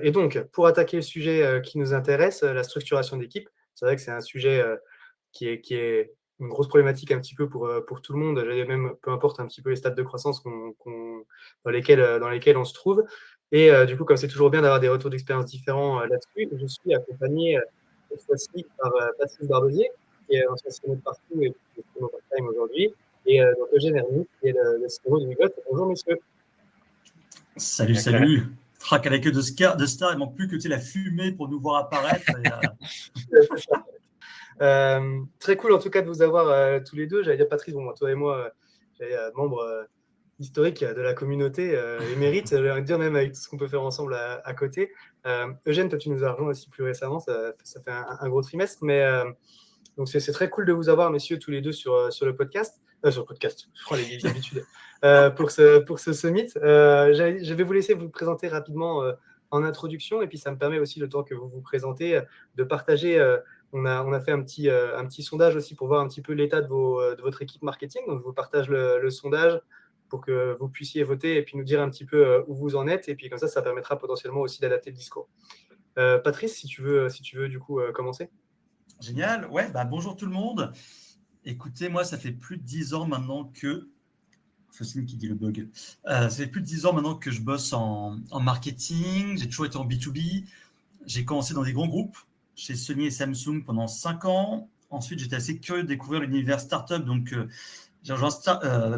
Et donc, pour attaquer le sujet qui nous intéresse, la structuration d'équipe, c'est vrai que c'est un sujet qui est une grosse problématique un petit peu pour tout le monde, même peu importe un petit peu les stades de croissance dans lesquels on se trouve. Et du coup, comme c'est toujours bien d'avoir des retours d'expérience différents là-dessus, je suis accompagné cette fois-ci par Patrice Barbesier, qui est ancien CMO de Partout et qui est CMO part-time aujourd'hui, et donc Eugène Hermy, qui est le CMO de Wigot. Bonjour messieurs. Salut. Trac avec de stars, il manque plus que la fumée pour nous voir apparaître. Très cool en tout cas de vous avoir tous les deux. J'allais dire Patrice, bon, toi et moi, membre historique de la communauté, émérite, j'ai envie de dire, même avec tout ce qu'on peut faire ensemble à côté. Eugène, toi tu nous as rejoint aussi plus récemment, ça fait un gros trimestre, mais donc c'est très cool de vous avoir, messieurs, tous les deux sur le podcast. Sur le podcast, je crois les vieilles habitudes. Pour ce summit, je vais vous laisser vous présenter rapidement en introduction, et puis ça me permet aussi, le temps que vous vous présentez, de partager. On a fait un petit sondage aussi pour voir un petit peu l'état de votre équipe marketing. Donc, je vous partage le sondage pour que vous puissiez voter et puis nous dire un petit peu où vous en êtes. Et puis comme ça permettra potentiellement aussi d'adapter le discours. Patrice, si tu veux du coup commencer. Génial. Ouais, bonjour tout le monde. Écoutez, moi, ça fait plus de 10 ans maintenant que... Faustine qui dit le bug. Ça fait plus de 10 ans maintenant que je bosse en marketing. J'ai toujours été en B2B. J'ai commencé dans des grands groupes, chez Sony et Samsung pendant 5 ans. Ensuite, j'étais assez curieux de découvrir l'univers startup. Donc, j'ai rejoint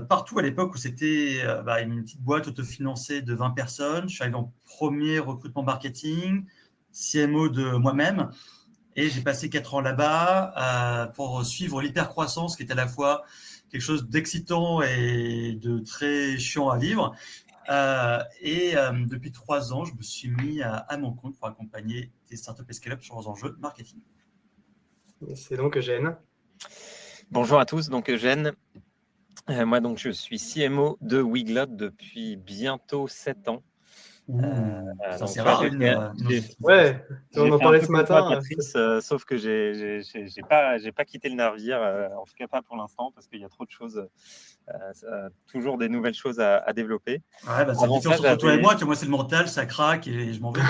Partout à l'époque où c'était une petite boîte autofinancée de 20 personnes. Je suis arrivé en premier recrutement marketing, CMO de moi-même. Et j'ai passé 4 ans là-bas pour suivre l'hypercroissance, qui est à la fois quelque chose d'excitant et de très chiant à vivre. Depuis 3 ans, je me suis mis à mon compte pour accompagner des startups et scale-up sur leurs enjeux marketing. C'est donc Eugène. Bonjour à tous, donc Eugène. Moi, donc, je suis CMO de Wiglot depuis bientôt 7 ans. Ça, c'est rare. Ouais, on en parlait ce matin. Patrice, sauf que j'ai pas quitté le navire, en tout cas pas pour l'instant, parce qu'il y a trop de choses, toujours des nouvelles choses à développer. C'est la différence entre toi et moi, que moi c'est le mental, ça craque et je m'en vais.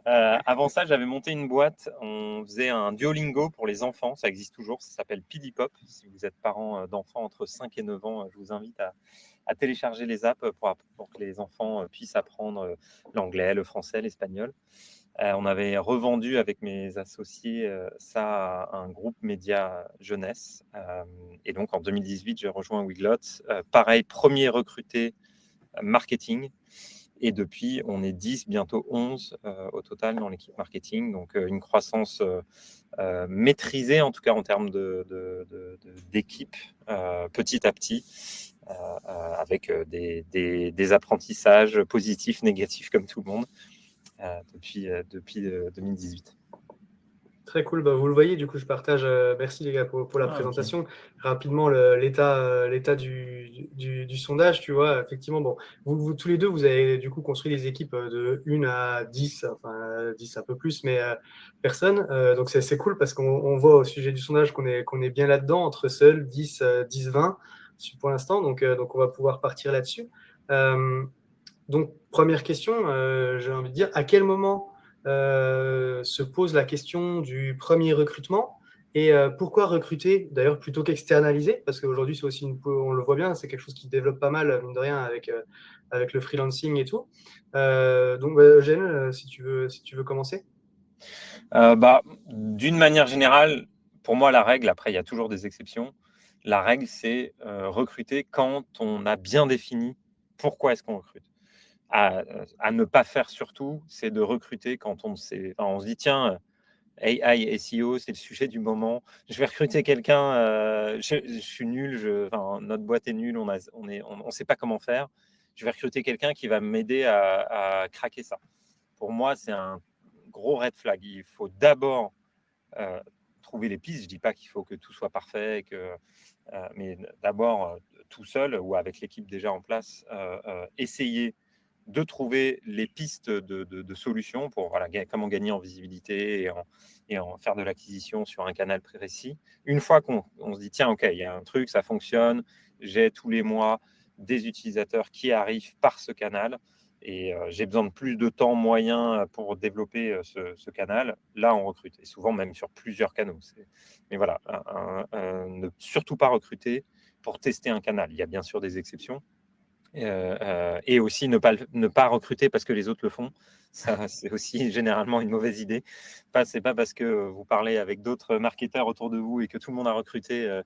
Avant ça, j'avais monté une boîte. On faisait un Duolingo pour les enfants. Ça existe toujours. Ça s'appelle Pidipop. Si vous êtes parents d'enfants entre 5 et 9 ans, je vous invite à télécharger les apps pour que les enfants puissent apprendre l'anglais, le français, l'espagnol. On avait revendu avec mes associés ça à un groupe média jeunesse. Et donc, en 2018, j'ai rejoint Wiglot. Pareil, premier recruté marketing. Et depuis, on est 10, bientôt 11 au total dans l'équipe marketing. Donc, une croissance maîtrisée, en tout cas en termes d'équipe, petit à petit, avec des apprentissages positifs, négatifs, comme tout le monde, depuis 2018. Très cool, vous le voyez, du coup je partage, merci les gars pour la présentation. Okay. Rapidement, l'état du sondage, tu vois, effectivement, bon, vous tous les deux, vous avez du coup construit des équipes de 1 à 10, enfin 10 un peu plus, mais personnes, donc c'est cool parce qu'on voit au sujet du sondage qu'on est bien là-dedans, entre seuls 10, 20 pour l'instant, donc on va pouvoir partir là-dessus. Donc première question, j'ai envie de dire, à quel moment se pose la question du premier recrutement et pourquoi recruter d'ailleurs plutôt qu'externaliser, parce qu'aujourd'hui c'est aussi on le voit bien, c'est quelque chose qui se développe pas mal mine de rien avec le freelancing et tout. Donc Eugène, si tu veux commencer. D'une manière générale, pour moi la règle, après il y a toujours des exceptions, la règle c'est recruter quand on a bien défini pourquoi est-ce qu'on recrute. À ne pas faire surtout, c'est de recruter quand on se dit tiens, AI, SEO, c'est le sujet du moment. Je vais recruter quelqu'un, je suis nul, notre boîte est nulle, on ne sait pas comment faire. Je vais recruter quelqu'un qui va m'aider à craquer ça. Pour moi, c'est un gros red flag. Il faut d'abord trouver les pistes. Je ne dis pas qu'il faut que tout soit parfait, mais d'abord tout seul ou avec l'équipe déjà en place, essayer de trouver les pistes de solutions pour comment gagner en visibilité et en faire de l'acquisition sur un canal précis. Une fois qu'on se dit, tiens, OK, il y a un truc, ça fonctionne, j'ai tous les mois des utilisateurs qui arrivent par ce canal, j'ai besoin de plus de temps moyen pour développer ce canal, là, on recrute. Et souvent, même sur plusieurs canaux. Mais voilà, ne surtout pas recruter pour tester un canal. Il y a bien sûr des exceptions. Et aussi ne pas recruter parce que les autres le font. Ça, c'est aussi généralement une mauvaise idée. C'est pas parce que vous parlez avec d'autres marketeurs autour de vous et que tout le monde a recruté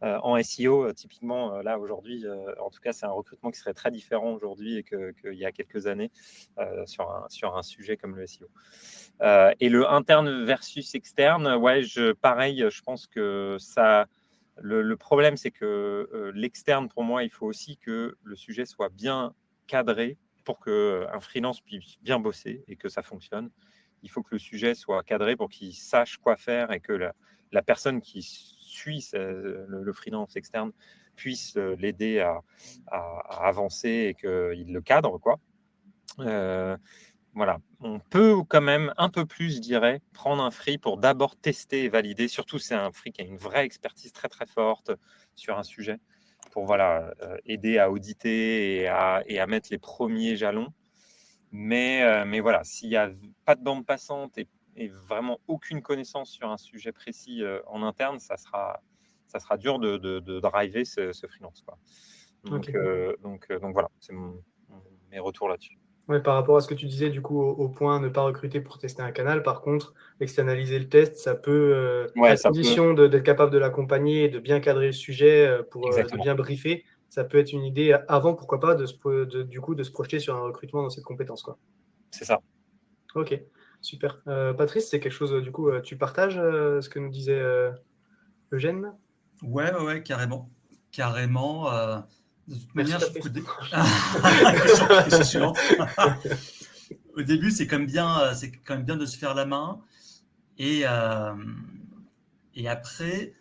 en SEO. Typiquement, là, aujourd'hui, en tout cas, c'est un recrutement qui serait très différent aujourd'hui qu'il y a quelques années sur un sujet comme le SEO. Et le interne versus externe, ouais, pareil, je pense que ça... Le problème, c'est que l'externe, pour moi, il faut aussi que le sujet soit bien cadré pour qu'un freelance puisse bien bosser et que ça fonctionne. Il faut que le sujet soit cadré pour qu'il sache quoi faire et que la personne qui suit le freelance externe puisse l'aider à avancer et qu'il le cadre, quoi. Voilà, on peut quand même un peu plus, je dirais, prendre un free pour d'abord tester et valider. Surtout, c'est un free qui a une vraie expertise très très forte sur un sujet pour aider à auditer et à mettre les premiers jalons. Mais voilà, s'il n'y a pas de bande passante et vraiment aucune connaissance sur un sujet précis en interne, ça sera dur de driver ce freelance, quoi. Donc voilà, c'est mes retours là-dessus. Ouais, par rapport à ce que tu disais, du coup, au point ne pas recruter pour tester un canal, par contre, externaliser le test, ça peut, à Ça peut. condition d'être capable de l'accompagner et de bien cadrer le sujet pour de bien briefer, ça peut être une idée avant, pourquoi pas, de se projeter sur un recrutement dans cette compétence, quoi. C'est ça. Ok, super. Patrice, c'est quelque chose, du coup, tu partages ce que nous disait Eugène? Ouais, carrément. Carrément. De toute manière, je trouve que question suivante. Au début, c'est quand même bien de se faire la main. Et après,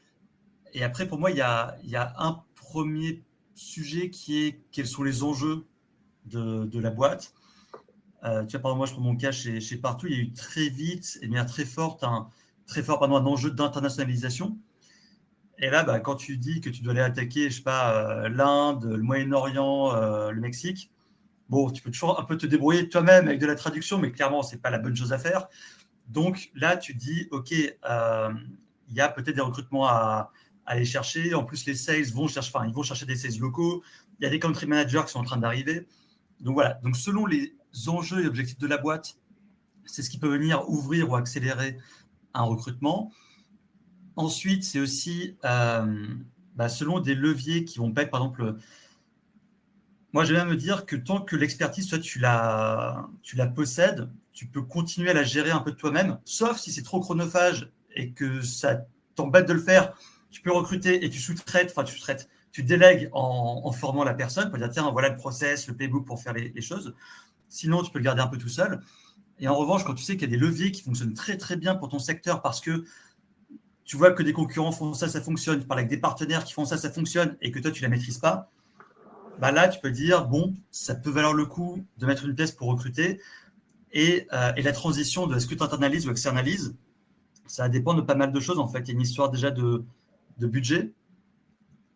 pour moi, il y a un premier sujet qui est quels sont les enjeux de la boîte. Tu vois, par exemple, moi, je prends mon cas chez Partout, il y a eu très vite et de manière très forte un enjeu d'internationalisation. Et là, quand tu dis que tu dois aller attaquer, je sais pas, l'Inde, le Moyen-Orient, le Mexique, bon, tu peux toujours un peu te débrouiller toi-même avec de la traduction, mais clairement, c'est pas la bonne chose à faire. Donc là, tu dis, OK, il y a peut-être des recrutements à aller chercher. En plus, les sales ils vont chercher des sales locaux. Il y a des country managers qui sont en train d'arriver. Donc voilà. Donc selon les enjeux et objectifs de la boîte, c'est ce qui peut venir ouvrir ou accélérer un recrutement. Ensuite, c'est aussi selon des leviers qui vont pas être, par exemple, moi, je vais même me dire que tant que l'expertise, toi, tu la possèdes, tu peux continuer à la gérer un peu de toi-même, sauf si c'est trop chronophage et que ça t'embête de le faire, tu peux recruter et tu délègues en formant la personne pour dire, tiens, voilà le process, le playbook pour faire les choses. Sinon, tu peux le garder un peu tout seul. Et en revanche, quand tu sais qu'il y a des leviers qui fonctionnent très, très bien pour ton secteur parce que tu vois que des concurrents font ça, ça fonctionne, tu parles avec des partenaires qui font ça, ça fonctionne, et que toi, tu ne la maîtrises pas, là, tu peux dire, bon, ça peut valoir le coup de mettre une pièce pour recruter. Et la transition de est-ce que tu internalises ou externalises, ça dépend de pas mal de choses, en fait. Il y a une histoire déjà de budget.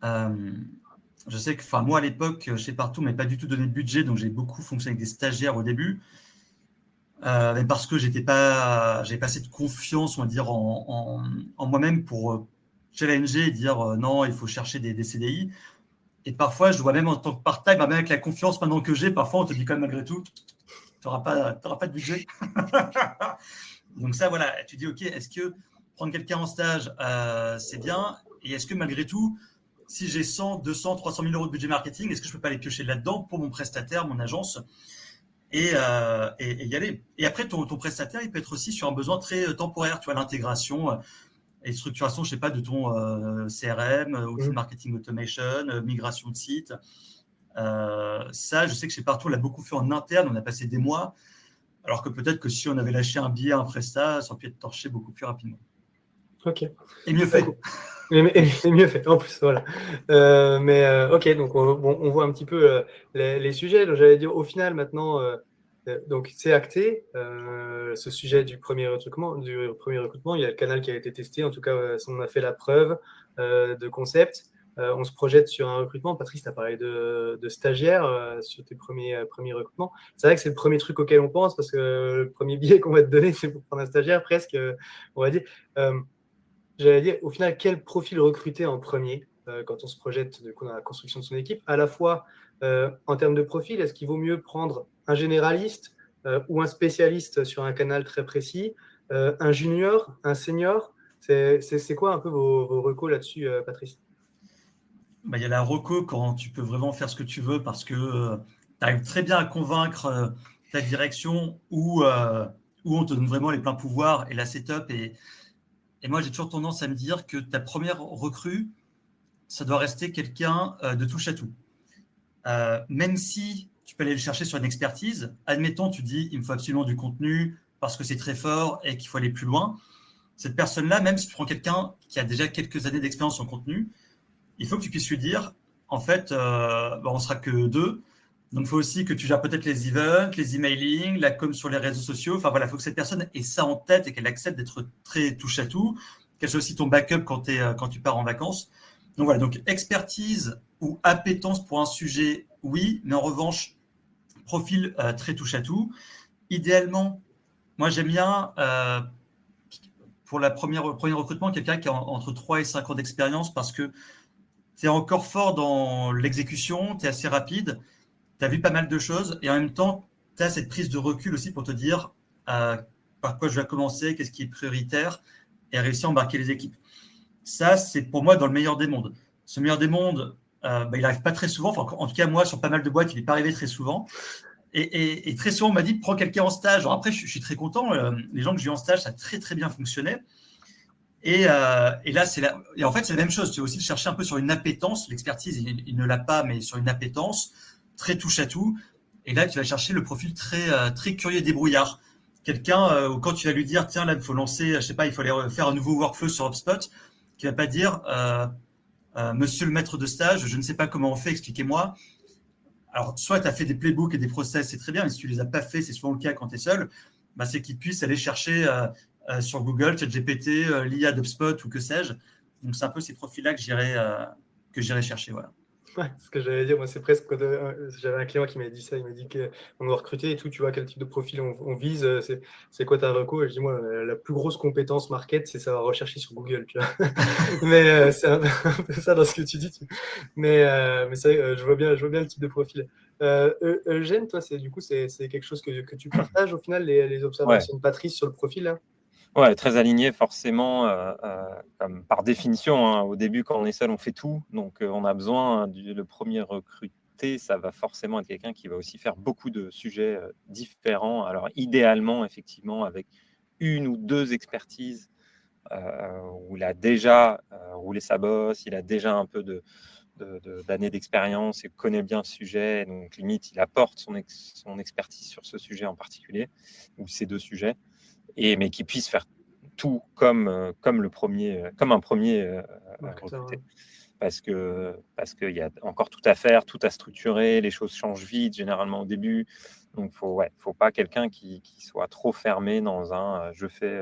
Je sais que moi, à l'époque, chez Partout, on m'avait pas du tout donné de budget, donc j'ai beaucoup fonctionné avec des stagiaires au début. Mais parce que j'avais pas assez de confiance, on va dire, en moi-même pour challenger et dire non, il faut chercher des CDI. Et parfois, je vois même en tant que part-time, même avec la confiance maintenant que j'ai, parfois on te dit quand même malgré tout, tu n'auras pas de budget. Donc ça, voilà, tu dis, OK, est-ce que prendre quelqu'un en stage, c'est bien? Et est-ce que malgré tout, si j'ai 100, 200, 300 000 euros de budget marketing, est-ce que je ne peux pas aller piocher là-dedans pour mon prestataire, mon agence et y aller. Et après, ton prestataire, il peut être aussi sur un besoin très temporaire, tu vois, l'intégration et structuration, je sais pas, de ton CRM, outil de marketing automation, migration de site. Ça, je sais que chez Partout, on l'a beaucoup fait en interne, on a passé des mois, alors que peut-être que si on avait lâché un billet à un prestat, ça aurait pu être torché beaucoup plus rapidement. Ok. Et mieux fait. Et mieux fait, en plus, voilà. Ok, donc on voit un petit peu les sujets. Donc, j'allais dire, au final, maintenant, donc c'est acté, ce sujet du premier recrutement. Il y a le canal qui a été testé, en tout cas, on a fait la preuve de concept. on se projette sur un recrutement. Patrice, tu as parlé de stagiaires sur tes premiers recrutements. C'est vrai que c'est le premier truc auquel on pense parce que le premier billet qu'on va te donner, c'est pour prendre un stagiaire presque, on va dire. J'allais dire, au final, quel profil recruter en premier quand on se projette du coup, dans la construction de son équipe, à la fois en termes de profil, est-ce qu'il vaut mieux prendre un généraliste ou un spécialiste sur un canal très précis, un junior, un senior? C'est quoi un peu vos recos là-dessus, Patrice? Il y a la reco quand tu peux vraiment faire ce que tu veux parce que tu arrives très bien à convaincre ta direction ou on te donne vraiment les pleins pouvoirs et la setup. Et moi, j'ai toujours tendance à me dire que ta première recrue, ça doit rester quelqu'un de touche à tout. Même si tu peux aller le chercher sur une expertise, admettons, tu dis, il me faut absolument du contenu parce que c'est très fort et qu'il faut aller plus loin. Cette personne-là, même si tu prends quelqu'un qui a déjà quelques années d'expérience en contenu, il faut que tu puisses lui dire, en fait, on ne sera que deux. Donc, il faut aussi que tu gères peut-être les events, les emailing, la com sur les réseaux sociaux. Enfin, voilà, il faut que cette personne ait ça en tête et qu'elle accepte d'être très touche à tout, qu'elle soit aussi ton backup quand tu pars en vacances. Donc, voilà, donc expertise ou appétence pour un sujet, oui, mais en revanche, profil très touche à tout. Idéalement, moi, j'aime bien, pour le premier recrutement, quelqu'un qui a entre 3 et 5 ans d'expérience parce que tu es encore fort dans l'exécution, tu es assez rapide, tu as vu pas mal de choses et en même temps, tu as cette prise de recul aussi pour te dire par quoi je vais commencer, qu'est-ce qui est prioritaire et réussir à embarquer les équipes. Ça, c'est pour moi dans le meilleur des mondes. Ce meilleur des mondes, il n'arrive pas très souvent. Enfin, en tout cas, moi, sur pas mal de boîtes, il n'est pas arrivé très souvent. Et très souvent, on m'a dit, prends quelqu'un en stage. Alors après, je suis très content. Les gens que j'ai eu en stage, ça a très, très bien fonctionné. Et là, et en fait, c'est la même chose. Tu vas aussi le chercher un peu sur une appétence. L'expertise, il ne l'a pas, mais sur une appétence, très touche à tout. Et là, tu vas chercher le profil très, très curieux débrouillard. Quelqu'un où quand tu vas lui dire, tiens, là, il faut lancer, je sais pas, il faut aller faire un nouveau workflow sur HubSpot, qui va pas dire, monsieur le maître de stage, je ne sais pas comment on fait, expliquez-moi. Alors, soit tu as fait des playbooks et des process, c'est très bien, mais si tu les as pas fait, c'est souvent le cas quand tu es seul, c'est qu'ils puissent aller chercher sur Google, ChatGPT, l'IA d'HubSpot ou que sais-je. Donc, c'est un peu ces profils-là que j'irai chercher. Voilà. Ouais, ce que j'allais dire, moi, c'est presque quand j'avais un client qui m'a dit ça, il m'a dit qu'on doit recruter et tout, tu vois, quel type de profil on vise, c'est quoi ta reco? Et je dis, moi, la plus grosse compétence market, c'est savoir rechercher sur Google, tu vois. Mais c'est un peu ça dans ce que tu dis. Mais c'est vrai, je vois bien le type de profil. Eugène, toi, du coup, c'est quelque chose que tu partages au final, les observations de Patrice sur le profil, là? Ouais, très aligné forcément, comme par définition. Hein, au début, quand on est seul, on fait tout. Donc, on a besoin le premier recruté, ça va forcément être quelqu'un qui va aussi faire beaucoup de sujets différents. Alors, idéalement, effectivement, avec une ou deux expertises où il a déjà roulé sa bosse, il a déjà un peu d'années d'expérience et connaît bien le sujet. Donc, limite, il apporte son expertise sur ce sujet en particulier, ou ces deux sujets. Mais qui puisse faire tout comme un premier recruté. Ouais. Parce qu'il y a encore tout à faire, tout à structurer, les choses changent vite, généralement au début. Donc, faut pas quelqu'un qui soit trop fermé dans un je fais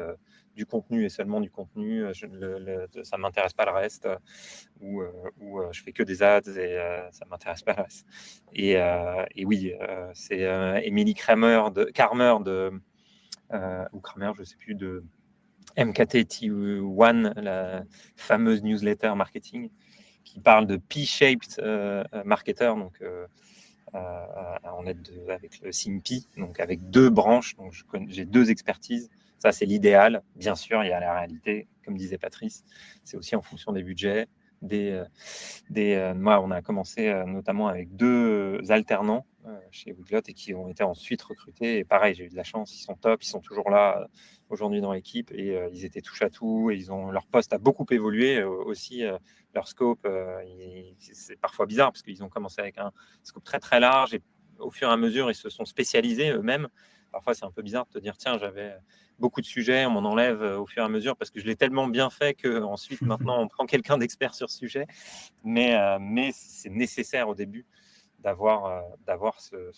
du contenu et seulement du contenu, ça ne m'intéresse pas le reste, ou je fais que des ads et ça ne m'intéresse pas le reste. Et oui, c'est Émilie Kramer ou Kramer, je ne sais plus, de MKT1, la fameuse newsletter marketing, qui parle de P-shaped marketer, donc on est avec le signe P, donc avec deux branches, donc j'ai deux expertises. Ça, c'est l'idéal. Bien sûr, il y a la réalité, comme disait Patrice, c'est aussi en fonction des budgets. Moi, on a commencé notamment avec deux alternants chez Wooglot et qui ont été ensuite recrutés. Et pareil, j'ai eu de la chance, ils sont top, ils sont toujours là aujourd'hui dans l'équipe et ils étaient touche à tout. Et leur poste a beaucoup évolué aussi. Leur scope, c'est parfois bizarre parce qu'ils ont commencé avec un scope très très large et au fur et à mesure, ils se sont spécialisés eux-mêmes. Parfois, c'est un peu bizarre de te dire, tiens, j'avais beaucoup de sujets, on m'en enlève au fur et à mesure parce que je l'ai tellement bien fait qu'ensuite, maintenant, on prend quelqu'un d'expert sur ce sujet. Mais c'est nécessaire au début d'avoir ce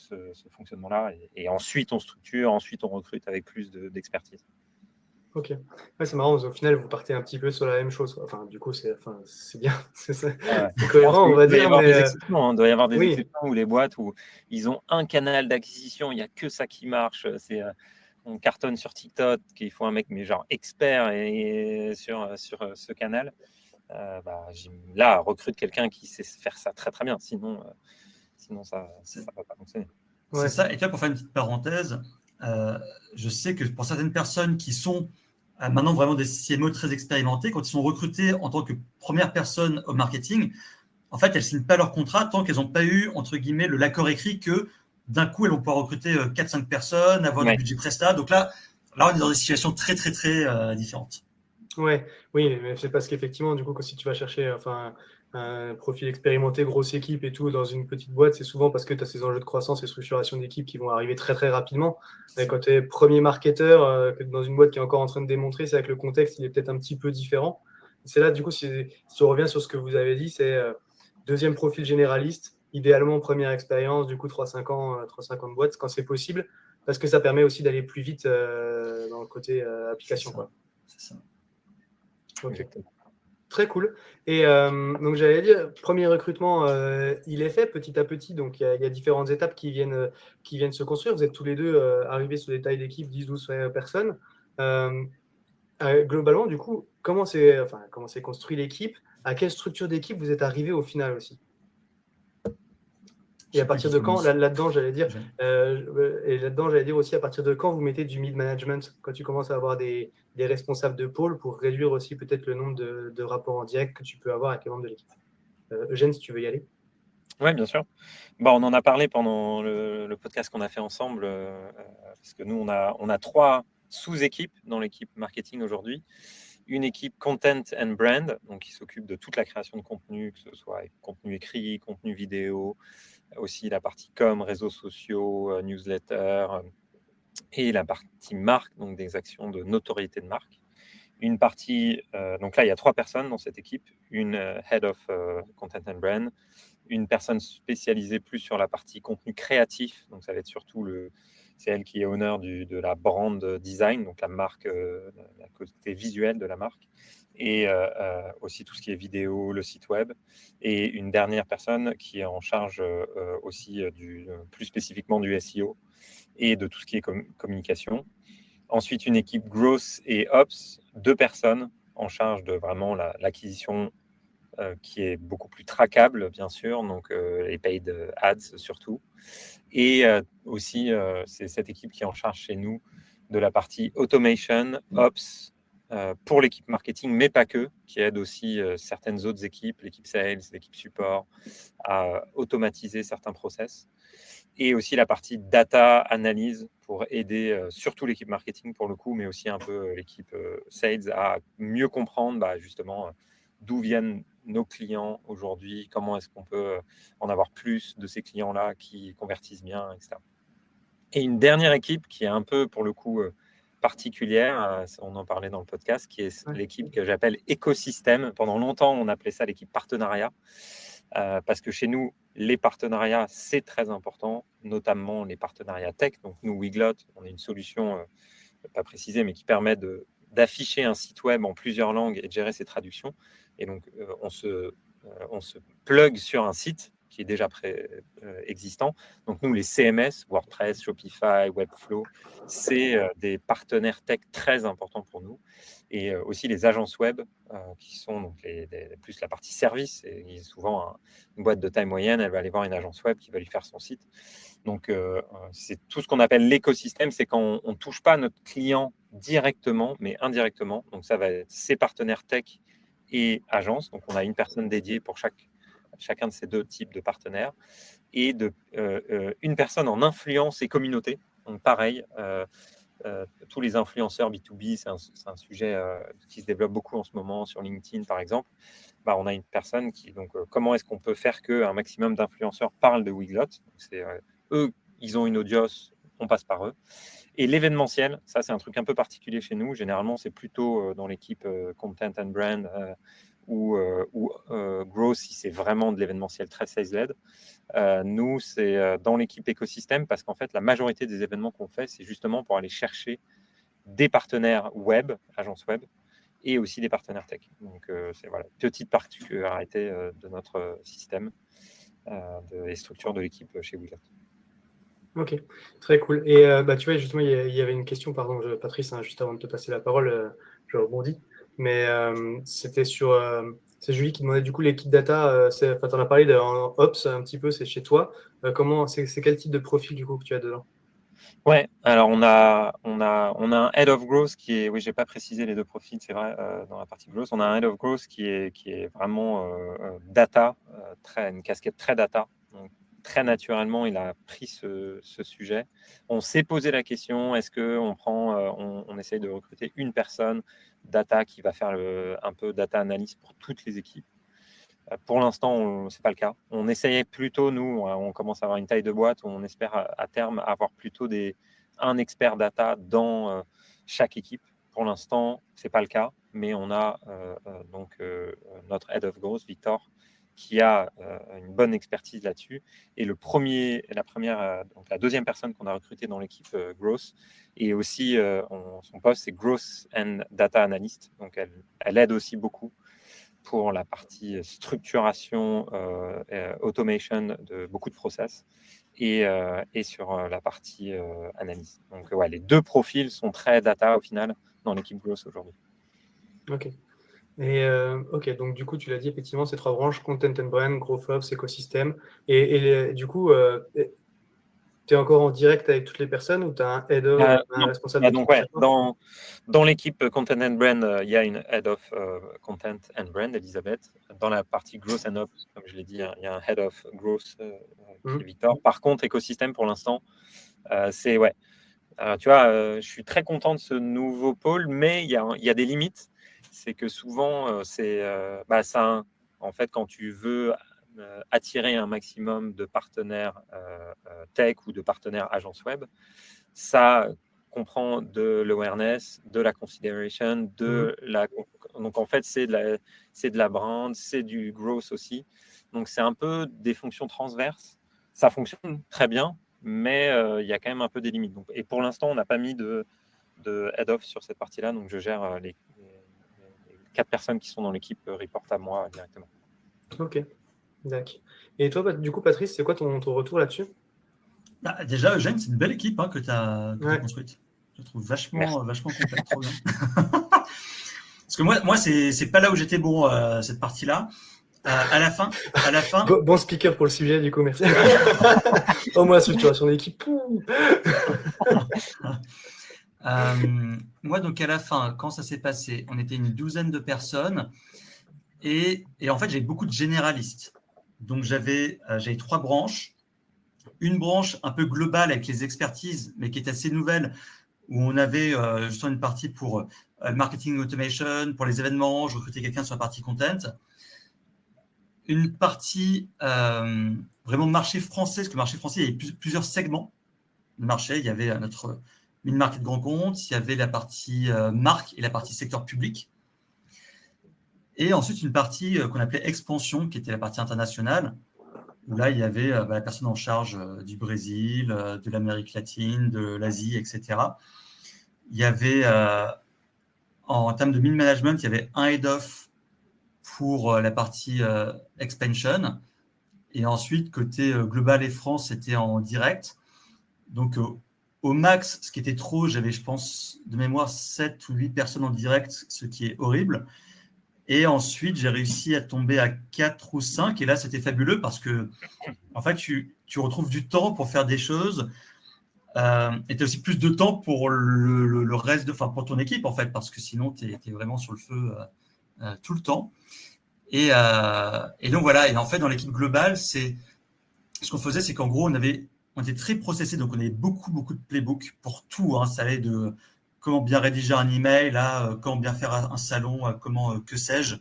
fonctionnement-là. Et ensuite, on structure, ensuite, on recrute avec plus d'expertise. Ok. Ouais, c'est marrant, au final, vous partez un petit peu sur la même chose, quoi. Enfin, du coup, c'est bien, c'est Je pense cohérent, on qu'il va doit y dire, avoir des mais exceptions. Il doit y avoir des oui, exceptions où les boîtes où ils ont un canal d'acquisition, il n'y a que ça qui marche. On cartonne sur TikTok, qu'il faut un mec mais genre expert sur ce canal. Là, recrute quelqu'un qui sait faire ça très très bien. Sinon ça C'est va pas fonctionner. ouais, ça. Et toi, pour faire une petite parenthèse, je sais que pour certaines personnes qui sont maintenant vraiment des CMO très expérimentés, quand ils sont recrutés en tant que première personne au marketing, en fait, elles ne signent pas leur contrat tant qu'elles n'ont pas eu, entre guillemets, l'accord écrit que d'un coup, elles vont pouvoir recruter 4-5 personnes, avoir du Ouais. budget Presta. Donc là, on est dans des situations très, très, très différentes. ouais, oui, mais c'est parce qu'effectivement, du coup, si tu vas chercher un profil expérimenté, grosse équipe et tout, dans une petite boîte, c'est souvent parce que tu as ces enjeux de croissance et structuration d'équipe qui vont arriver très très rapidement. Et quand tu es premier marketeur, dans une boîte qui est encore en train de démontrer, c'est vrai que le contexte, il est peut-être un petit peu différent. C'est là, du coup, si on revient sur ce que vous avez dit, c'est deuxième profil généraliste, idéalement première expérience, du coup 3-5 ans, 3-5 ans de boîte, quand c'est possible, parce que ça permet aussi d'aller plus vite dans le côté application, quoi. C'est ça. Ok. Exactement. Très cool. Et donc j'allais dire, premier recrutement, il est fait petit à petit. Donc il y a différentes étapes qui viennent se construire. Vous êtes tous les deux arrivés sur des tailles d'équipe 10-12 personnes. Euh, Globalement, du coup, comment c'est construit l'équipe? À quelle structure d'équipe vous êtes arrivé au final aussi? Je Et à sais pas partir qui de quand, commence. là-dedans, j'allais dire, Jeanne. aussi à partir de quand vous mettez du mid-management, quand tu commences à avoir des responsables de pôle pour réduire aussi peut-être le nombre de rapports en direct que tu peux avoir avec les membres de l'équipe. Eugène, si tu veux y aller. Oui, bien sûr. On en a parlé pendant le podcast qu'on a fait ensemble, parce que nous, on a 3 sous-équipes dans l'équipe marketing aujourd'hui. Une équipe Content and Brand, donc qui s'occupe de toute la création de contenu, que ce soit contenu écrit, contenu vidéo, aussi la partie com, réseaux sociaux, newsletter, et la partie marque, donc des actions de notoriété de marque. Une partie, donc là, il y a 3 personnes dans cette équipe, une Head of Content and Brand, une personne spécialisée plus sur la partie contenu créatif, donc ça va être surtout c'est elle qui est honneur de la brand design, donc la marque, la côté visuel de la marque, et aussi tout ce qui est vidéo, le site web, et une dernière personne qui est en charge aussi plus spécifiquement du SEO et de tout ce qui est communication. Ensuite, une équipe growth et ops, 2 personnes en charge de vraiment l'acquisition qui est beaucoup plus traquable, bien sûr, donc les paid ads surtout. Et aussi, c'est cette équipe qui est en charge chez nous de la partie automation, ops, pour l'équipe marketing, mais pas que, qui aide aussi certaines autres équipes, l'équipe sales, l'équipe support, à automatiser certains process. Et aussi la partie data analyse pour aider surtout l'équipe marketing pour le coup, mais aussi un peu l'équipe sales à mieux comprendre justement d'où viennent nos clients aujourd'hui, comment est-ce qu'on peut en avoir plus de ces clients-là qui convertissent bien, etc. Et une dernière équipe qui est un peu pour le coup particulière, on en parlait dans le podcast, qui est l'équipe que j'appelle écosystème. Pendant longtemps, on appelait ça l'équipe partenariat. Parce que chez nous, les partenariats, c'est très important, notamment les partenariats tech. Donc nous, Weglot, on est une solution, pas précisée, mais qui permet d'afficher un site web en plusieurs langues et de gérer ses traductions. Et donc, on se plug sur un site qui est déjà existant. Donc nous, les CMS, WordPress, Shopify, Webflow, c'est des partenaires tech très importants pour nous. Et aussi les agences web, qui sont donc plus la partie service. Et souvent, une boîte de taille moyenne, elle va aller voir une agence web qui va lui faire son site. Donc, c'est tout ce qu'on appelle l'écosystème, c'est quand on ne touche pas notre client directement, mais indirectement. Donc, ça va être ses partenaires tech et agences. Donc, on a une personne dédiée pour chacun de ces 2 types de partenaires et une personne en influence et communauté. Donc, pareil, tous les influenceurs B2B, c'est un sujet qui se développe beaucoup en ce moment sur LinkedIn, par exemple. On a une personne qui, donc, comment est-ce qu'on peut faire qu'un maximum d'influenceurs parlent de Weglot? C'est eux, ils ont une audience, on passe par eux. Et l'événementiel, ça, c'est un truc un peu particulier chez nous. Généralement, c'est plutôt dans l'équipe Content and Brand ou Growth, si c'est vraiment de l'événementiel très sales-led. Nous, c'est dans l'équipe écosystème parce qu'en fait, la majorité des événements qu'on fait, c'est justement pour aller chercher des partenaires web, agences web, et aussi des partenaires tech. Donc, c'est voilà, petite particularité de notre système et structure de l'équipe chez Wheeler. Ok, très cool. Et tu vois, justement, il y avait une question, pardon, Patrice, hein, juste avant de te passer la parole, je rebondis. Mais c'était sur. C'est Julie qui demandait du coup l'équipe data. Tu en as parlé en Ops un petit peu, c'est chez toi. C'est quel type de profil du coup que tu as dedans? Ouais, alors on a un Head of Growth qui est, oui, j'ai pas précisé les deux profils, c'est vrai, dans la partie Growth. On a un Head of Growth qui est vraiment data, une casquette très data. Donc, très naturellement, il a pris ce sujet. On s'est posé la question, est-ce qu'on on essaye de recruter une personne data qui va faire un peu data analyse pour toutes les équipes? Pour l'instant, ce n'est pas le cas. On essayait plutôt, nous, on commence à avoir une taille de boîte où on espère à terme avoir plutôt un expert data dans chaque équipe. Pour l'instant, ce n'est pas le cas, mais on a notre Head of Growth, Victor, qui a une bonne expertise là-dessus. Et la deuxième personne qu'on a recrutée dans l'équipe Growth, et aussi son poste, c'est Growth and Data Analyst. Donc, elle aide aussi beaucoup pour la partie structuration, automation de beaucoup de process et sur la partie analyse. Donc, ouais, les deux profils sont très data au final dans l'équipe Growth aujourd'hui. Ok. Et ok, donc du coup, tu l'as dit, effectivement, ces 3 branches, Content and Brand, Growth Ops, écosystème. Et du coup, tu es encore en direct avec toutes les personnes ou tu as un head of, un responsable d'équipe? Donc, ouais, dans l'équipe Content and Brand, il y a une Head of Content and Brand, Elisabeth. Dans la partie Growth and Ops, comme je l'ai dit, il y a un Head of Growth qui est Victor. Par contre, écosystème, pour l'instant, c'est ouais. Tu vois, je suis très content de ce nouveau pôle, mais il y a des limites. C'est que souvent, en fait, quand tu veux attirer un maximum de partenaires tech ou de partenaires agences web, ça comprend de l'awareness, de la consideration, donc en fait, c'est de la brand, c'est du growth aussi. Donc, c'est un peu des fonctions transverses. Ça fonctionne très bien, mais il y a quand même un peu des limites. Donc, et pour l'instant, on n'a pas mis de head-off sur cette partie-là. Donc, je gère les 4 personnes qui sont dans l'équipe reportent à moi directement. Ok, d'accord. Et toi, du coup, Patrice, c'est quoi ton retour là-dessus? Déjà, Eugène, c'est une belle équipe hein, que tu as construite. Je trouve vachement complète, trop bien. Parce que moi c'est pas là où j'étais bon, cette partie-là. À la fin. Bon speaker pour le sujet, du coup, merci. Au moins, structuration d'équipe. Moi, donc à la fin, quand ça s'est passé, on était une douzaine de personnes et en fait, j'avais beaucoup de généralistes. Donc, j'avais 3 branches. Une branche un peu globale avec les expertises, mais qui est assez nouvelle, où on avait justement une partie pour le marketing automation, pour les événements, je recrutais quelqu'un sur la partie content. Une partie vraiment marché français, parce que le marché français, il y avait plusieurs segments de marché. Il y avait notre mid-market grand compte, il y avait la partie marque et la partie secteur public. Et ensuite, une partie qu'on appelait expansion, qui était la partie internationale, où là, il y avait la personne en charge du Brésil, de l'Amérique latine, de l'Asie, etc. Il y avait, en termes de mid-management, il y avait un head-off pour la partie expansion. Et ensuite, côté global et France, c'était en direct. Donc, au max, ce qui était trop, j'avais, je pense, de mémoire, 7 ou 8 personnes en direct, ce qui est horrible. Et ensuite, j'ai réussi à tomber à 4 ou 5. Et là, c'était fabuleux parce que, en fait, tu retrouves du temps pour faire des choses. Et tu as aussi plus de temps pour le reste, pour ton équipe, en fait, parce que sinon, tu es vraiment sur le feu tout le temps. Et donc, voilà. Et en fait, dans l'équipe globale, ce qu'on faisait, c'est qu'en gros, on était très processé. Donc, on avait beaucoup de playbooks pour tout. Hein. Ça allait de comment bien rédiger un email, comment bien faire un salon, comment, que sais-je.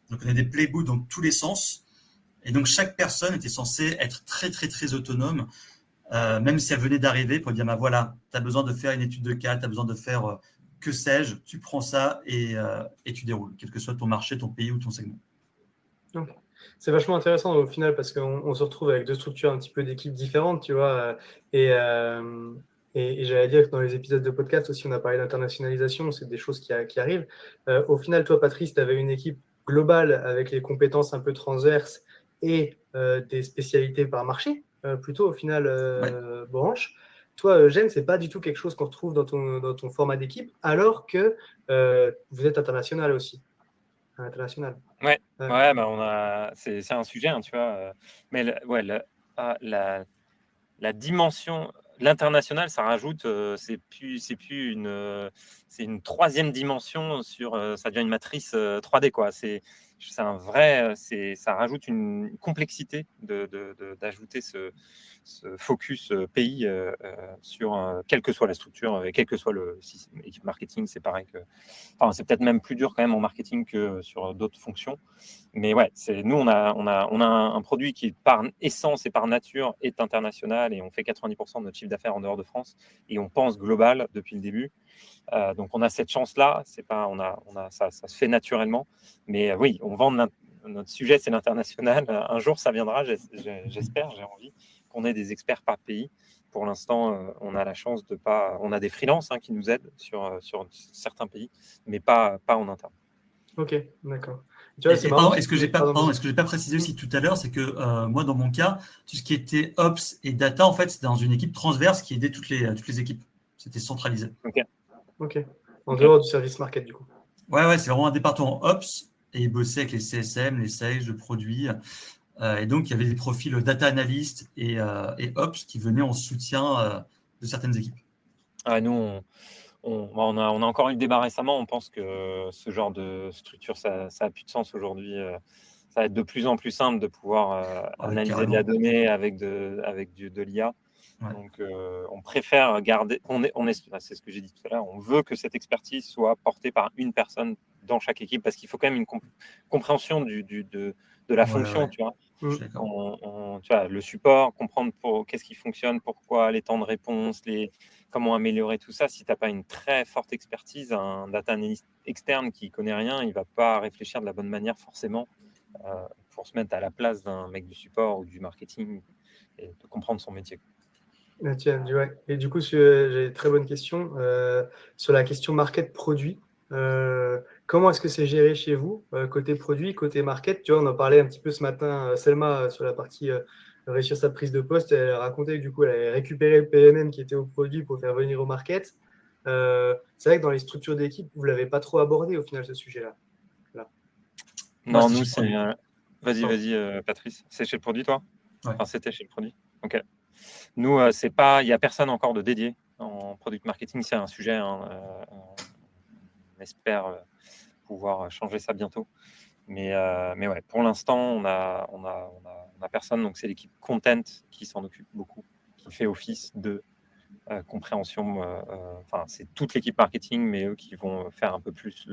Donc, on a des playbooks dans tous les sens. Et donc, chaque personne était censée être très, très, très autonome, même si elle venait d'arriver, pour dire, voilà, tu as besoin de faire une étude de cas, tu as besoin de faire, que sais-je, tu prends ça et tu déroules, quel que soit ton marché, ton pays ou ton segment. Okay. C'est vachement intéressant au final parce qu'on se retrouve avec 2 structures un petit peu d'équipes différentes, tu vois. Et Et j'allais dire que dans les épisodes de podcast aussi, on a parlé d'internationalisation, c'est des choses qui arrivent. Au final, toi, Patrice, tu avais une équipe globale avec les compétences un peu transverses et des spécialités par marché, plutôt au final branche. Toi, Eugène, c'est pas du tout quelque chose qu'on retrouve dans ton format d'équipe, alors que vous êtes international aussi. International. Ouais, ouais, bah c'est un sujet, hein, tu vois. Mais ouais, la dimension, l'international, ça rajoute, c'est une troisième dimension ça devient une matrice 3D, quoi. C'est un vrai, ça rajoute une complexité d'ajouter ce focus pays sur quelle que soit la structure et quel que soit le système, équipe marketing. C'est pareil enfin, c'est peut-être même plus dur quand même en marketing que sur d'autres fonctions. Mais ouais, nous, on a un produit qui, par essence et par nature, est international et on fait 90% de notre chiffre d'affaires en dehors de France et on pense global depuis le début. Donc, on a cette chance-là. Ça se fait naturellement. Mais oui, on vend notre sujet, c'est l'international. Un jour, ça viendra, j'espère, j'ai envie qu'on ait des experts par pays. Pour l'instant, on a la chance de pas. On a des freelances qui nous aident sur certains pays, mais pas en interne. Ok, d'accord. Tu vois, c'est marrant. Pardon, est-ce que j'ai pas précisé aussi tout à l'heure, c'est que moi, dans mon cas, tout ce qui était Ops et Data, en fait, c'était dans une équipe transverse qui aidait toutes les équipes. C'était centralisé. Ok. En dehors du service market, du coup. Ouais, c'est vraiment un département Ops et il bossait avec les CSM, les sales, le produit. Et donc, il y avait des profils Data Analyst et Ops qui venaient en soutien de certaines équipes. Nous, on a encore eu le débat récemment. On pense que ce genre de structure, ça a plus de sens aujourd'hui. Ça va être de plus en plus simple de pouvoir analyser de la donnée avec de l'IA. Ouais. Donc, on préfère garder. C'est ce que j'ai dit tout à l'heure. On veut que cette expertise soit portée par une personne dans chaque équipe parce qu'il faut quand même une compréhension de la fonction. Ouais. Tu vois. Tu vois, le support, comprendre qu'est-ce qui fonctionne, pourquoi, les temps de réponse, comment améliorer tout ça. Si tu n'as pas une très forte expertise, un data analyst externe qui ne connaît rien, il ne va pas réfléchir de la bonne manière forcément pour se mettre à la place d'un mec du support ou du marketing et de comprendre son métier. Tiens, ouais. Et du coup, j'ai une très bonne question sur la question market produit. Comment est-ce que c'est géré chez vous, côté produit, côté market? Tu vois, on en parlait un petit peu ce matin, Selma, sur la partie réussir sa prise de poste. Elle racontait que du coup, elle avait récupéré le PMM qui était au produit pour faire venir au market. C'est vrai que dans les structures d'équipe, vous ne l'avez pas trop abordé au final, ce sujet-là. Non, nous, c'est. Vas-y, Patrice. C'est chez le produit, toi? Ouais. Enfin, c'était chez le produit. Ok. Nous, il n'y a personne encore de dédié en product marketing. C'est un sujet. On espère pouvoir changer ça bientôt. Mais ouais, pour l'instant, on a personne. Donc, c'est l'équipe content qui s'en occupe beaucoup, qui fait office de compréhension. Enfin, c'est toute l'équipe marketing, mais eux qui vont faire un peu plus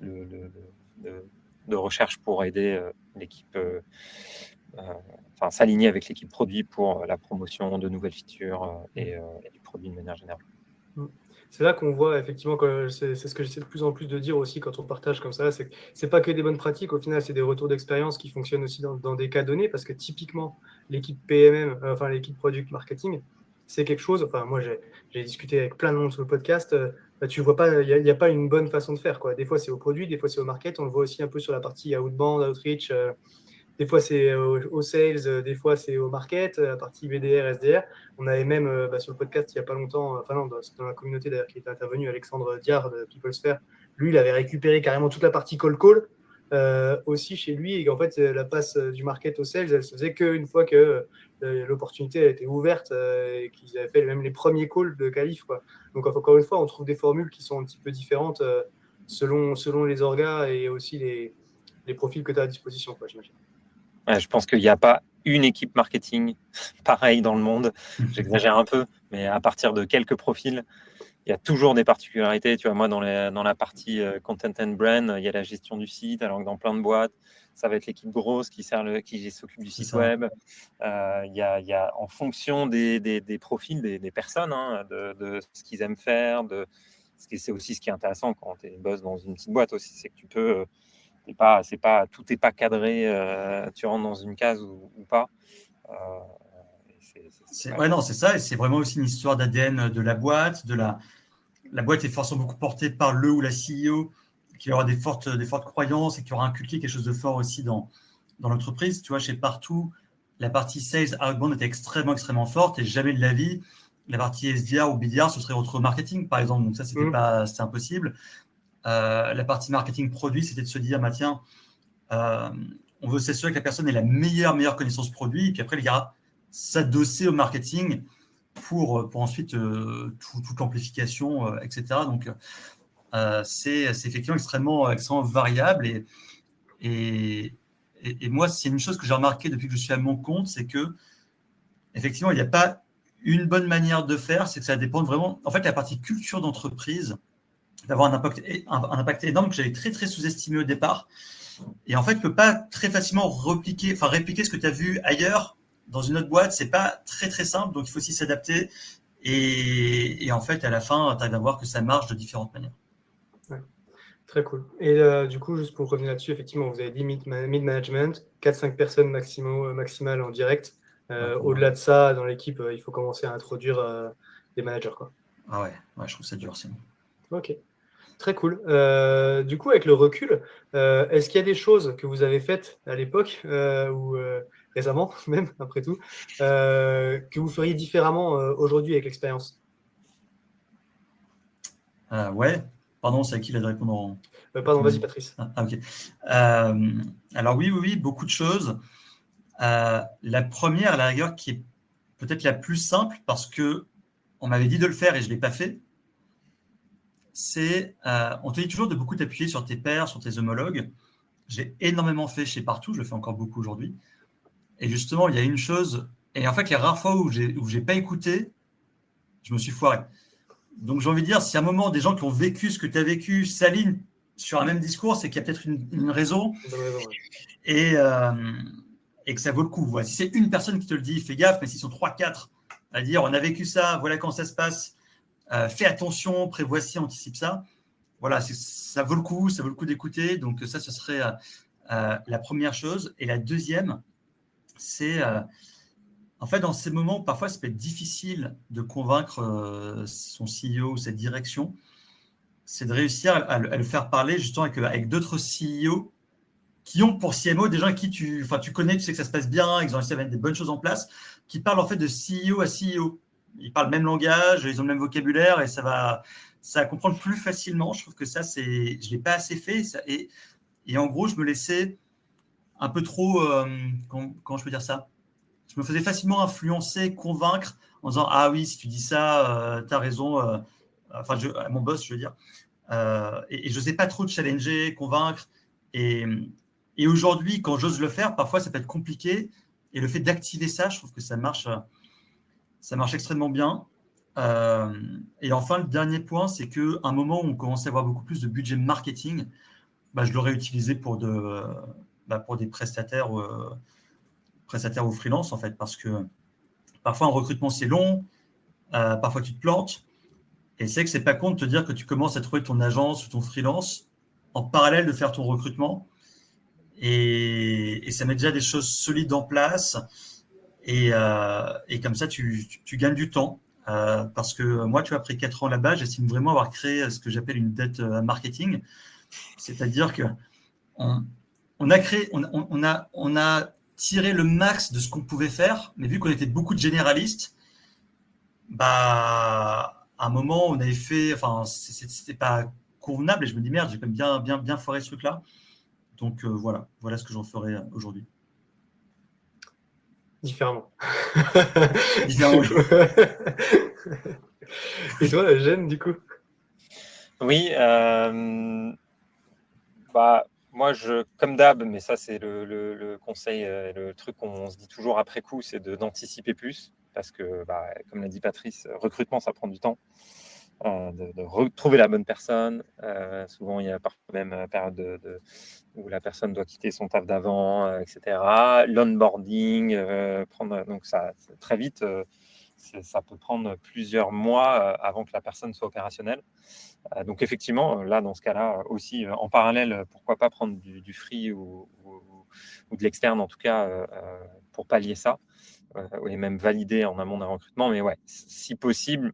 de recherche pour aider l'équipe. Enfin, s'aligner avec l'équipe produit pour la promotion de nouvelles features et du produit de manière générale. C'est là qu'on voit effectivement, c'est ce que j'essaie de plus en plus de dire aussi quand on partage comme ça, c'est que c'est pas que des bonnes pratiques, au final c'est des retours d'expérience qui fonctionnent aussi dans des cas donnés, parce que typiquement l'équipe PMM, enfin l'équipe Product Marketing, c'est quelque chose, enfin moi j'ai discuté avec plein de monde sur le podcast, tu vois pas, il n'y a pas une bonne façon de faire, quoi. Des fois c'est au produit, des fois c'est au market, on le voit aussi un peu sur la partie outbound, outreach, des fois, c'est au sales, des fois, c'est au market, la partie BDR, SDR. On avait même sur le podcast il n'y a pas longtemps, enfin non, dans la communauté d'ailleurs qui était intervenu, Alexandre Diard de PeopleSphere. Lui, il avait récupéré carrément toute la partie call aussi chez lui. Et en fait, la passe du market au sales, elle se faisait qu'une fois que l'opportunité a été ouverte et qu'ils avaient fait même les premiers calls de qualif, quoi. Donc, encore une fois, on trouve des formules qui sont un petit peu différentes selon les orgas et aussi les profils que tu as à disposition, quoi, j'imagine. Ouais, je pense qu'il n'y a pas une équipe marketing pareille dans le monde. J'exagère un peu, mais à partir de quelques profils, il y a toujours des particularités. Tu vois, moi, dans la partie content and brand, il y a la gestion du site, alors que dans plein de boîtes, ça va être l'équipe grosse qui s'occupe du site web. Il y a en fonction des profils, des personnes, de ce qu'ils aiment faire. C'est aussi ce qui est intéressant quand tu bosses dans une petite boîte aussi, c'est que tu peux... tout n'est pas cadré, tu rentres dans une case ou pas. Ouais, non, c'est ça. Et c'est vraiment aussi une histoire d'ADN de la boîte. La boîte est forcément beaucoup portée par le ou la CEO qui aura des fortes croyances et qui aura inculqué quelque chose de fort aussi dans l'entreprise. Tu vois, chez Partout, la partie sales outbound était extrêmement forte et jamais de la vie, la partie SDR ou BDR, ce serait retrouvé au marketing, par exemple. Donc ça, c'était impossible. La partie marketing produit, c'était de se dire, bah, tiens, on veut s'assurer que la personne ait la meilleure connaissance produit, et puis après, il y a s'adosser au marketing pour ensuite toute l'amplification, etc. Donc, c'est effectivement extrêmement variable. Et moi, c'est une chose que j'ai remarqué depuis que je suis à mon compte, c'est que effectivement, il n'y a pas une bonne manière de faire, c'est que ça dépend vraiment. En fait, la partie culture d'entreprise, d'avoir un impact énorme que j'avais très sous-estimé au départ. Et en fait, tu ne peux pas très facilement répliquer ce que tu as vu ailleurs dans une autre boîte. Ce n'est pas très simple, donc il faut aussi s'adapter. Et en fait, à la fin, tu arrives à voir que ça marche de différentes manières. Ouais. Très cool. Et du coup, juste pour revenir là-dessus, effectivement, vous avez dit mid-management, 4-5 personnes maximales en direct. Au-delà de ça, dans l'équipe, il faut commencer à introduire des managers, quoi. Ah ouais, je trouve ça dur, sinon. Ok, très cool. Du coup, avec le recul, est-ce qu'il y a des choses que vous avez faites à l'époque ou récemment, même après tout, que vous feriez différemment aujourd'hui avec l'expérience? Ouais. Pardon, c'est à qui là de répondre Pardon, vas-y, Patrice. Ok. Alors oui, beaucoup de choses. La première, à la rigueur, qui est peut-être la plus simple, parce que on m'avait dit de le faire et je ne l'ai pas fait, c'est on te dit toujours de beaucoup t'appuyer sur tes pairs, sur tes homologues. J'ai énormément fait chez Partout, je le fais encore beaucoup aujourd'hui. Et justement, il y a une chose, et en fait, les rares fois où j'ai pas écouté, je me suis foiré. Donc j'ai envie de dire, si à un moment, des gens qui ont vécu ce que tu as vécu s'alignent sur un même discours, c'est qu'il y a peut-être une raison. Bonne raison, ouais. Et que ça vaut le coup. Voilà. Si c'est une personne qui te le dit, fais gaffe, mais s'ils sont 3-4 à dire on a vécu ça, voilà quand ça se passe, fais attention, prévois ci, anticipe ça. Voilà, ça vaut le coup d'écouter. Donc ça, ce serait la première chose. Et la deuxième, c'est en fait dans ces moments, parfois, ça peut être difficile de convaincre son CEO ou cette direction. C'est de réussir à le faire parler justement avec d'autres CEO qui ont pour CMO des gens avec qui tu connais, tu sais que ça se passe bien, ils ont réussi à mettre des bonnes choses en place, qui parlent en fait de CEO à CEO. Ils parlent le même langage, ils ont le même vocabulaire et ça va comprendre plus facilement. Je trouve que ça, je ne l'ai pas assez fait. Et en gros, je me laissais un peu trop, comment je peux dire ça? Je me faisais facilement influencer, convaincre en disant ah oui, si tu dis ça, tu as raison. Enfin, à mon boss, je veux dire. Et je n'osais pas trop de challenger, convaincre. Et aujourd'hui, quand j'ose le faire, parfois ça peut être compliqué. Et le fait d'activer ça, je trouve que ça marche extrêmement bien. Et enfin, le dernier point, c'est qu'à un moment où on commençait à avoir beaucoup plus de budget marketing, je l'aurais utilisé pour des prestataires ou freelance, en fait, parce que parfois un recrutement, c'est long, parfois tu te plantes. Et c'est que c'est pas con de te dire que tu commences à trouver ton agence ou ton freelance en parallèle de faire ton recrutement. Et ça met déjà des choses solides en place. Et comme ça, tu gagnes du temps. Parce que moi, tu as pris 4 ans là-bas, j'estime vraiment avoir créé ce que j'appelle une dette marketing. C'est-à-dire que on a tiré le max de ce qu'on pouvait faire, mais vu qu'on était beaucoup de généralistes, à un moment, on avait fait, enfin, c'était pas convenable et je me dis merde, j'ai quand même bien foiré ce truc-là. Donc voilà ce que j'en ferai aujourd'hui. Différemment. Différemment, oui. Et toi, Jeanne, du coup? Oui, moi, comme d'hab, mais ça, c'est le conseil, le truc qu'on se dit toujours après coup, c'est d'anticiper plus. Parce que, comme l'a dit Patrice, recrutement, ça prend du temps. De retrouver la bonne personne. Souvent, il y a parfois même période où la personne doit quitter son taf d'avant, etc. L'onboarding, donc ça très vite, ça peut prendre plusieurs mois avant que la personne soit opérationnelle. Donc effectivement, là, dans ce cas-là, aussi, en parallèle, pourquoi pas prendre du free ou de l'externe, en tout cas, pour pallier ça. et même valider en amont d'un recrutement. Mais ouais, si possible,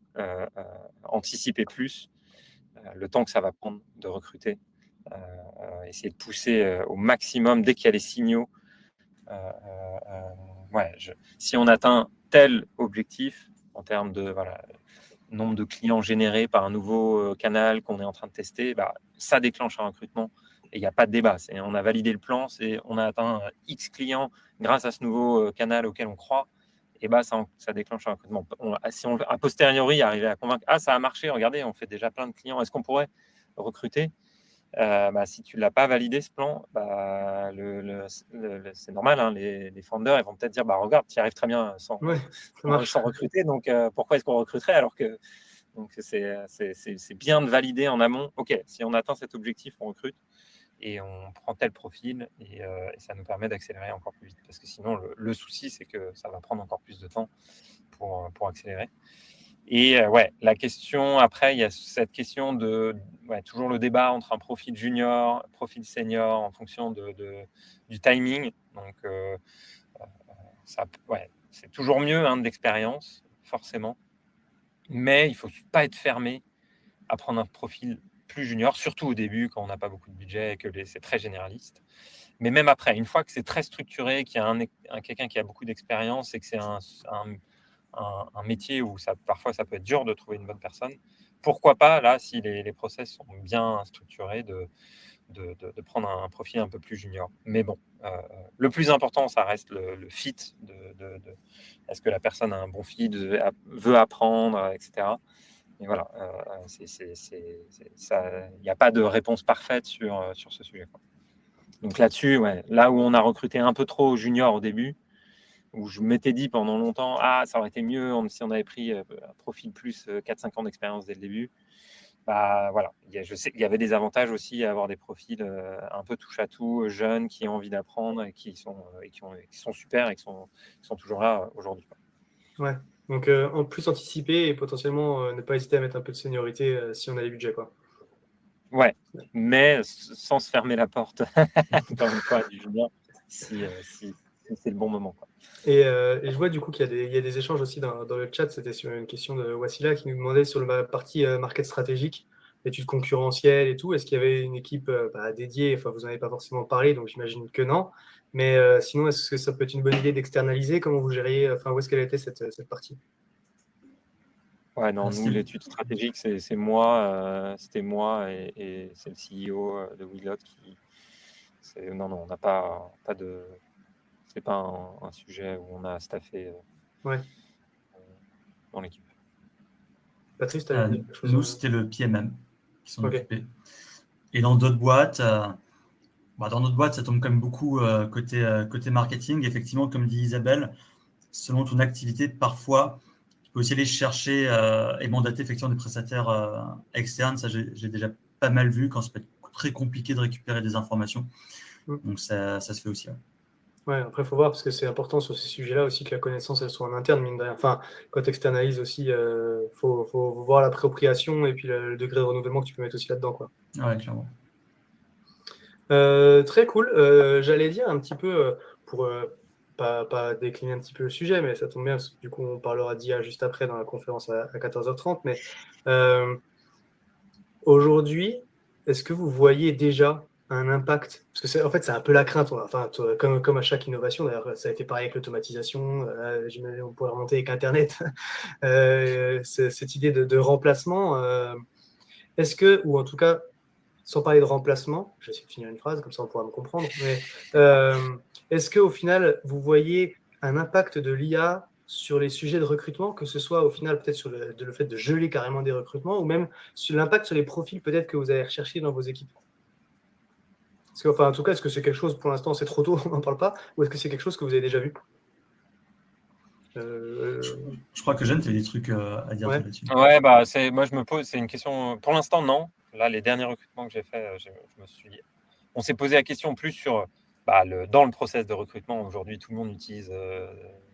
anticiper plus le temps que ça va prendre de recruter. Essayer de pousser au maximum dès qu'il y a les signaux. Si on atteint tel objectif en termes de nombre de clients générés par un nouveau canal qu'on est en train de tester, ça déclenche un recrutement et il n'y a pas de débat. On a validé le plan, on a atteint X clients grâce à ce nouveau canal auquel on croit, et ça déclenche un recrutement. Si on, a posteriori, arriver à convaincre, ça a marché, regardez, on fait déjà plein de clients, est-ce qu'on pourrait recruter? Si tu ne l'as pas validé ce plan, c'est normal, hein, les founders ils vont peut-être dire regarde, tu y arrives très bien sans recruter, donc pourquoi est-ce qu'on recruterait alors que donc c'est bien de valider en amont. Ok, si on atteint cet objectif, on recrute et on prend tel profil et ça nous permet d'accélérer encore plus vite, parce que sinon le souci c'est que ça va prendre encore plus de temps pour accélérer. Et la question, après, il y a cette question de toujours le débat entre un profil junior, profil senior, en fonction du timing. Donc, c'est toujours mieux d'expérience, forcément. Mais il ne faut pas être fermé à prendre un profil plus junior, surtout au début, quand on n'a pas beaucoup de budget et que c'est très généraliste. Mais même après, une fois que c'est très structuré, qu'il y a quelqu'un qui a beaucoup d'expérience et que c'est un métier où parfois ça peut être dur de trouver une bonne personne, pourquoi pas, là, si les process sont bien structurés, de prendre un profil un peu plus junior. Mais bon, le plus important, ça reste le fit, est-ce que la personne a un bon fit, veut apprendre, etc. Et voilà, il n'y a pas de réponse parfaite sur ce sujet, quoi. Donc là-dessus, là où on a recruté un peu trop junior au début, où je m'étais dit pendant longtemps, ça aurait été mieux si on avait pris un profil plus 4-5 ans d'expérience dès le début. Je sais qu'il y avait des avantages aussi à avoir des profils un peu touche-à-tout, jeunes, qui ont envie d'apprendre et qui sont super et qui sont toujours là aujourd'hui. Ouais, donc en plus anticiper et potentiellement ne pas hésiter à mettre un peu de seniorité si on a les budgets, quoi. Ouais, mais sans se fermer la porte, encore une fois, du junior, si c'est le bon moment, quoi. Et je vois du coup qu'il y a des échanges aussi dans le chat. C'était sur une question de Wassila qui nous demandait sur la partie market stratégique, études concurrentielles et tout. Est-ce qu'il y avait une équipe dédiée? Enfin, vous n'en avez pas forcément parlé, donc j'imagine que non. Mais sinon, est-ce que ça peut être une bonne idée d'externaliser? Comment vous gériez? Enfin, où est-ce qu'elle était cette partie? Ouais, non, nous, l'étude stratégique, c'était moi et c'est le CEO de Willot qui. Non, on n'a pas de. C'est pas un sujet où on a staffé dans l'équipe. Patrice, tu avais dit quelque chose? Nous, c'était le PMM qui s'en occupait. Et dans d'autres boîtes, dans notre boîte, ça tombe quand même beaucoup côté marketing. Effectivement, comme dit Isabelle, selon ton activité, parfois, tu peux aussi aller chercher et mandater effectivement des prestataires externes. Ça, j'ai déjà pas mal vu quand ça peut être très compliqué de récupérer des informations. Donc, ça se fait aussi. Ouais, après, il faut voir, parce que c'est important sur ces sujets-là aussi que la connaissance, elle soit en interne, mine de rien. Enfin, quand tu externalises aussi, faut voir l'appropriation et puis le degré de renouvellement que tu peux mettre aussi là-dedans, quoi. Ouais, clairement. Très cool. J'allais dire un petit peu, pour pas décliner un petit peu le sujet, mais ça tombe bien, parce que du coup, on parlera d'IA juste après dans la conférence à 14h30. Mais aujourd'hui, est-ce que vous voyez déjà un impact? Parce que c'est un peu la crainte. Enfin, comme à chaque innovation, d'ailleurs, ça a été pareil avec l'automatisation. J'imagine on pourrait remonter avec Internet. Cette idée de remplacement, est-ce que, ou en tout cas, sans parler de remplacement, j'essaie de finir une phrase, comme ça on pourra me comprendre, mais est-ce qu'au final, vous voyez un impact de l'IA sur les sujets de recrutement, que ce soit au final peut-être sur le fait de geler carrément des recrutements, ou même sur l'impact sur les profils peut-être que vous allez rechercher dans vos équipes? En tout cas, est-ce que c'est quelque chose, pour l'instant c'est trop tôt, on n'en parle pas, ou est-ce que c'est quelque chose que vous avez déjà vu? Je crois que Jeanne, tu as des trucs à dire là-dessus. Ouais, moi je me pose, c'est une question, pour l'instant non. Là, les derniers recrutements que j'ai faits, on s'est posé la question plus sur, dans le process de recrutement. Aujourd'hui, tout le monde utilise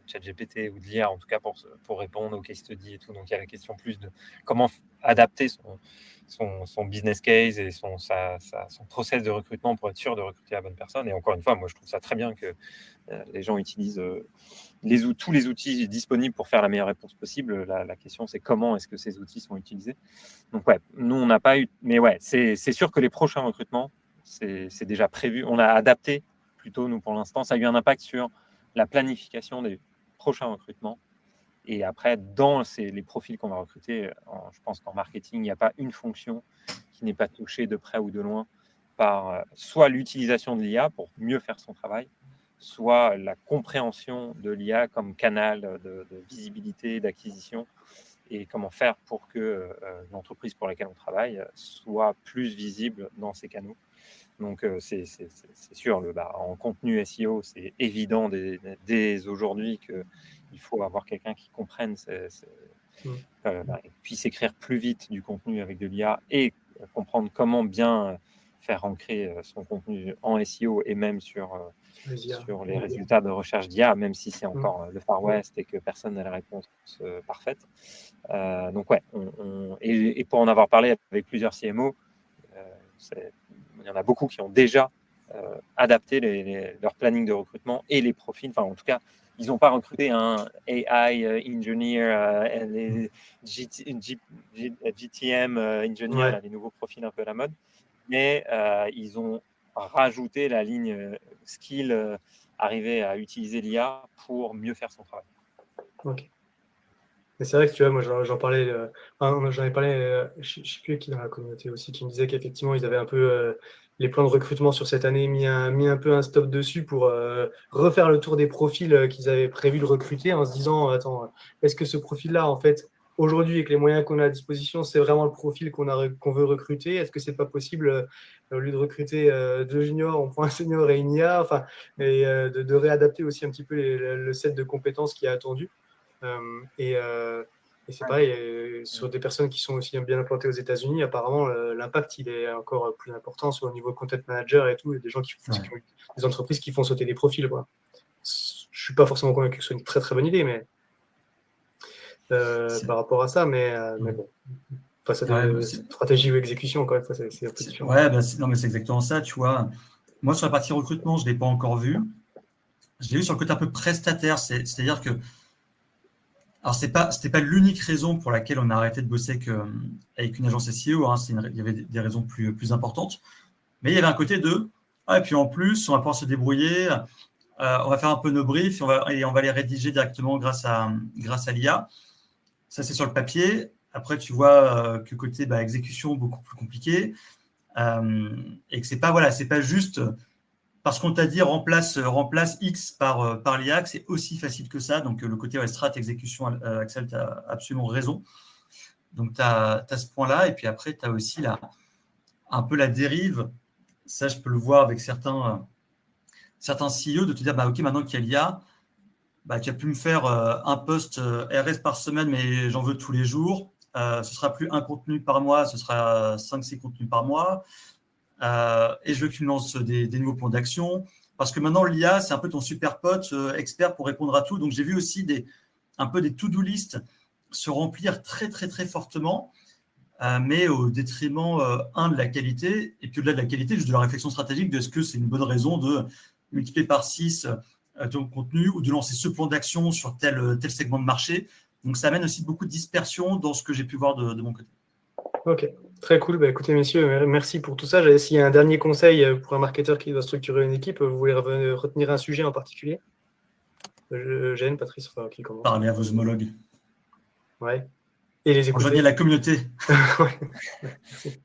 ChatGPT ou de l'IA, en tout cas pour répondre aux case studies et tout. Donc, il y a la question plus de comment adapter son business case et son process de recrutement pour être sûr de recruter la bonne personne. Et encore une fois, moi, je trouve ça très bien que les gens utilisent tous les outils disponibles pour faire la meilleure réponse possible. La question, c'est comment est-ce que ces outils sont utilisés. Donc, ouais, nous, on n'a pas eu... Mais ouais, c'est sûr que les prochains recrutements, c'est déjà prévu. On a adapté plutôt, nous, pour l'instant. Ça a eu un impact sur la planification des prochains recrutements. Et après, dans les profils qu'on va recruter, je pense qu'en marketing, il n'y a pas une fonction qui n'est pas touchée de près ou de loin par soit l'utilisation de l'IA pour mieux faire son travail, soit la compréhension de l'IA comme canal de visibilité, d'acquisition, et comment faire pour que l'entreprise pour laquelle on travaille soit plus visible dans ces canaux. Donc, c'est sûr, en contenu SEO, c'est évident dès aujourd'hui qu'il faut avoir quelqu'un qui comprenne, puisse écrire plus vite du contenu avec de l'IA et comprendre comment bien faire ancrer son contenu en SEO et même sur les résultats de recherche d'IA, même si c'est encore le Far West et que personne n'a la réponse parfaite. Donc, ouais, et pour en avoir parlé avec plusieurs CMO, il y en a beaucoup qui ont déjà adapté leur planning de recrutement et les profils. Enfin, en tout cas, ils n'ont pas recruté un AI engineer, GTM engineer, les nouveaux profils un peu à la mode, mais ils ont rajouté la ligne skill, arriver à utiliser l'IA pour mieux faire son travail. Ok. Mais c'est vrai que tu vois, moi j'en parlais, j'en ai parlé, je ne sais plus qui dans la communauté aussi, qui me disait qu'effectivement ils avaient un peu les plans de recrutement sur cette année mis un peu un stop dessus pour refaire le tour des profils qu'ils avaient prévu de recruter en se disant attends, est-ce que ce profil-là, en fait, aujourd'hui, avec les moyens qu'on a à disposition, c'est vraiment le profil qu'on veut recruter? Est-ce que c'est pas possible, au lieu de recruter 2 juniors, on prend un senior et une IA, enfin, et de réadapter aussi un petit peu le set de compétences qui est attendu? Et c'est pareil, sur des personnes qui sont aussi bien implantées aux États-Unis, apparemment, l'impact, il est encore plus important sur le niveau content manager et tout, et des gens qui ont des entreprises qui font sauter des profils, quoi. Je ne suis pas forcément convaincu que ce soit une très très bonne idée, mais par rapport à ça, mais bon. Enfin, stratégie ou exécution, encore une fois, c'est un peu différent. Ouais, non, mais c'est exactement ça, tu vois. Moi, sur la partie recrutement, je ne l'ai pas encore vu. Je l'ai vu sur le côté un peu prestataire, c'est-à-dire que alors, c'était pas l'unique raison pour laquelle on a arrêté de bosser avec une agence SEO. Hein, il y avait des raisons plus importantes. Mais il y avait un côté de et puis en plus, on va pouvoir se débrouiller. On va faire un peu nos briefs et on va les rédiger directement grâce à l'IA. Ça, c'est sur le papier. Après, tu vois que côté exécution, beaucoup plus compliqué. Et que c'est pas juste parce qu'on t'a dit remplace X par l'IA, que c'est aussi facile que ça. Donc, le côté strat, exécution, Axel, tu as absolument raison. Donc, tu as ce point-là. Et puis après, tu as aussi un peu la dérive. Ça, je peux le voir avec certains CEO de te dire, OK, maintenant qu'il y a l'IA, tu as pu me faire un post RS par semaine, mais j'en veux tous les jours. Ce sera plus un contenu par mois, ce sera 5-6 contenus par mois. Et je veux que tu me lances des nouveaux plans d'action. Parce que maintenant, l'IA, c'est un peu ton super pote expert pour répondre à tout. Donc, j'ai vu aussi un peu des to-do list se remplir très, très, très fortement, mais au détriment, de la qualité, et puis au-delà de la qualité, juste de la réflexion stratégique de est-ce que c'est une bonne raison de multiplier par 6 ton contenu ou de lancer ce plan d'action sur tel segment de marché. Donc, ça amène aussi beaucoup de dispersion dans ce que j'ai pu voir de mon côté. Ok, très cool. Écoutez, messieurs, merci pour tout ça. S'il y a un dernier conseil pour un marketeur qui doit structurer une équipe, vous voulez retenir un sujet en particulier? Eugène, Patrice, qui commence? Parlez à vos homologues. Ouais. Et les écouter. Rejoignez la communauté. Merci.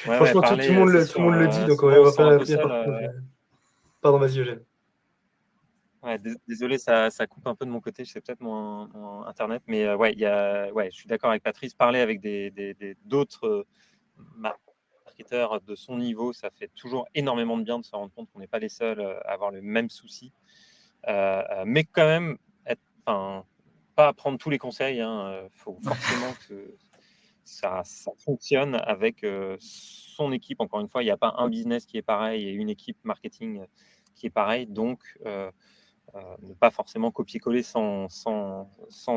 Ouais, franchement, tout le monde le dit, donc on va pas finir par... Pardon, vas-y, Eugène. Ouais, désolé, ça coupe un peu de mon côté, c'est peut-être mon Internet, mais je suis d'accord avec Patrice. Parler avec d'autres marketeurs de son niveau, ça fait toujours énormément de bien de se rendre compte qu'on n'est pas les seuls à avoir le même souci. Mais quand même, pas prendre tous les conseils. Il faut forcément que ça fonctionne avec son équipe. Encore une fois, il n'y a pas un business qui est pareil et une équipe marketing qui est pareil. Donc, ne pas forcément copier-coller sans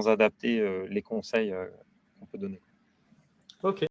adapter les conseils qu'on peut donner. Ok.